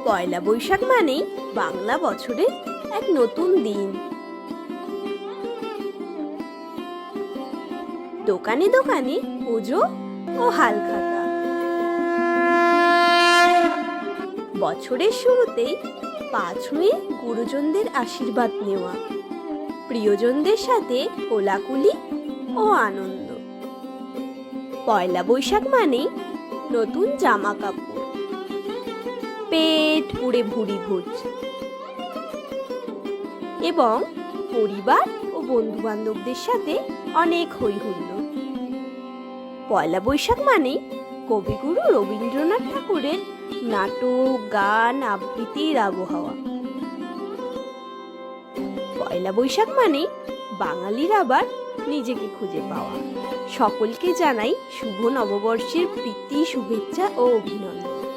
পয়লা বৈশাখ মানেই বাংলা বছরের এক নতুন দিন। দোকানে দোকানে পুজো ও হালখাতা। বছরের শুরুতেই পা ছুঁয়ে গুরুজনদের আশীর্বাদ নেওয়া, প্রিয়জনদের সাথে কোলাকুলি ও আনন্দ। পয়লা বৈশাখ মানেই নতুন জামা কাপড়, পেট পুড়ে ভুড়ি ভোজ এবং পরিবার ও বন্ধু বান্ধবদের সাথে অনেক হই হুল্লোড়। পয়লা বৈশাখ মানেই কবিগুরু রবীন্দ্রনাথ ঠাকুরের নাটক, গান, আবৃত্তির আবহাওয়া। পয়লা বৈশাখ মানেই বাঙালির আবার নিজেকে খুঁজে পাওয়া। সকলকে জানাই শুভ নববর্ষের প্রীতি, শুভেচ্ছা ও অভিনন্দন।